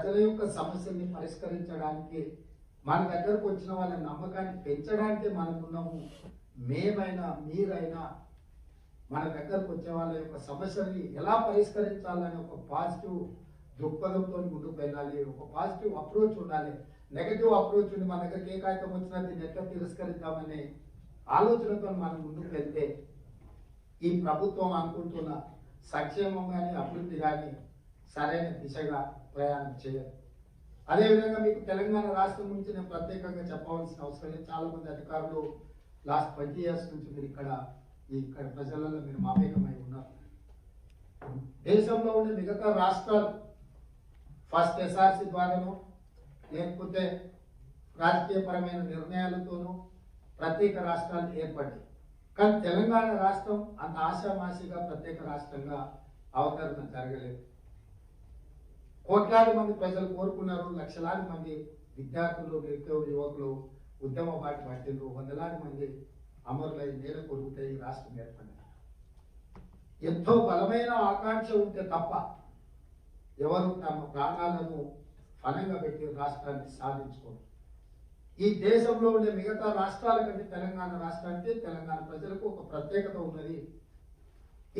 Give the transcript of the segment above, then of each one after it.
ప్రజల యొక్క సమస్యల్ని పరిష్కరించడానికి మన దగ్గరకు వచ్చిన వాళ్ళ నమ్మకాన్ని పెంచడానికి మనకున్నాము. మేమైనా మీరైనా మన దగ్గరకు వచ్చే వాళ్ళ యొక్క సమస్యల్ని ఎలా పరిష్కరించాలని ఒక పాజిటివ్ దృక్పథంతో ముందుకు వెళ్ళాలి. ఒక పాజిటివ్ అప్రోచ్ ఉండాలి. నెగటివ్ అప్రోచ్ ఉంది, మన దగ్గరికి ఏ కాగితం వచ్చినా దీన్ని ఎట్లా తిరస్కరిద్దామనే ఆలోచనతో మనం ముందుకు వెళ్తే ఈ ప్రభుత్వం అనుకుంటున్న సంక్షేమం కానీ అభివృద్ధి కానీ సరైన దిశగా ప్రయాణం చేయదు. అదేవిధంగా మీకు తెలంగాణ రాష్ట్రం నుంచి నేను ప్రత్యేకంగా చెప్పవలసిన అవసరం లేదు. చాలా మంది అధికారులు లాస్ట్ 20 years నుంచి మీరు ఇక్కడ ప్రజలలో మీరు మమేకమై ఉన్నారు. దేశంలో ఉండే మిగతా రాష్ట్రాలు ఫస్ట్ ఎస్ఆర్సి ద్వారానో లేకపోతే రాజకీయపరమైన నిర్ణయాలతోనూ ప్రత్యేక రాష్ట్రాలు ఏర్పడ్డాయి. కానీ తెలంగాణ రాష్ట్రం అంత ఆశామాషిగా ప్రత్యేక రాష్ట్రంగా అవతరణ జరగలేదు. కోట్లాది మంది ప్రజలు కోరుకున్నారు. లక్షలాది మంది విద్యార్థులు, నిరుద్యోగ యువకులు ఉద్యమ బాటి పట్టిండ్రు. వందలాది మంది అమరులై నేల కొరుగుతే ఈ రాష్ట్రం ఏర్పడింది. ఎంతో బలమైన ఆకాంక్ష ఉంటే తప్ప ఎవరు తమ ప్రాణాలను ఫలంగా పెట్టి రాష్ట్రాన్ని సాధించుకోరు. ఈ దేశంలో ఉండే మిగతా రాష్ట్రాల కంటే తెలంగాణ రాష్ట్రానికి, తెలంగాణ ప్రజలకు ఒక ప్రత్యేకత ఉన్నది.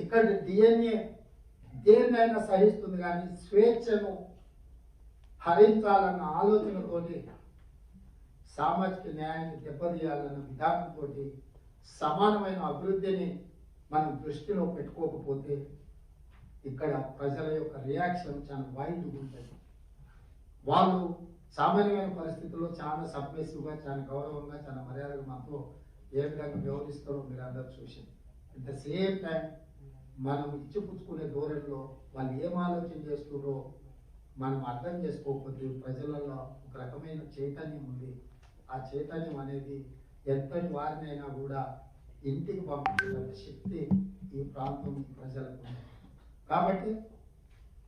ఇక్కడ DNA దేన్నైనా సహిస్తుంది, కానీ స్వేచ్ఛను హరించాలన్న ఆలోచనతోటి, సామాజిక న్యాయాన్ని దెబ్బతీయాలన్న విధానంతో, సమానమైన అభివృద్ధిని మనం దృష్టిలో పెట్టుకోకపోతే ఇక్కడ ప్రజల యొక్క రియాక్షన్ చాలా వైల్డ్గా ఉంటుంది. వాళ్ళు సామాన్యమైన పరిస్థితుల్లో చాలా సబ్మిసివ్గా, చాలా గౌరవంగా, చాలా మర్యాదగా మనతో ఏ విధంగా వ్యవహరిస్తారో మీరు అందరూ చూసింది. అట్ ద సేమ్ టైం మనం ఇచ్చిపుచ్చుకునే ధోరణిలో వాళ్ళు ఏం ఆలోచన చేస్తున్నారో మనం అర్థం చేసుకోకపోతే ప్రజలలో ఒక రకమైన చైతన్యం ఉంది. ఆ చైతన్యం అనేది ఎంతటి వారినైనా కూడా ఇంటికి పంపించే శక్తి ఈ ప్రాంతం ప్రజలకు ఉంది. కాబట్టి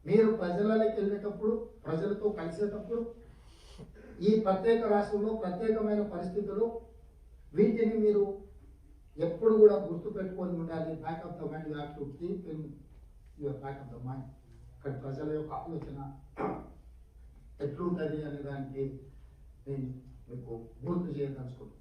మీరు ప్రజలకి వెళ్ళేటప్పుడు, ప్రజలతో కలిసేటప్పుడు ఈ ప్రత్యేక రాష్ట్రంలో ప్రత్యేకమైన పరిస్థితులు వీటిని మీరు ఎప్పుడు కూడా గుర్తు పెట్టుకొని ఉండాలి. Back of the mind, you have to keep in your back of the mind. ఇక్కడ ప్రజల యొక్క ఆలోచన ఎట్లుంటుంది అనే దానికి నేను మీకు గుర్తు చేయదలుచుకుంటున్నాను.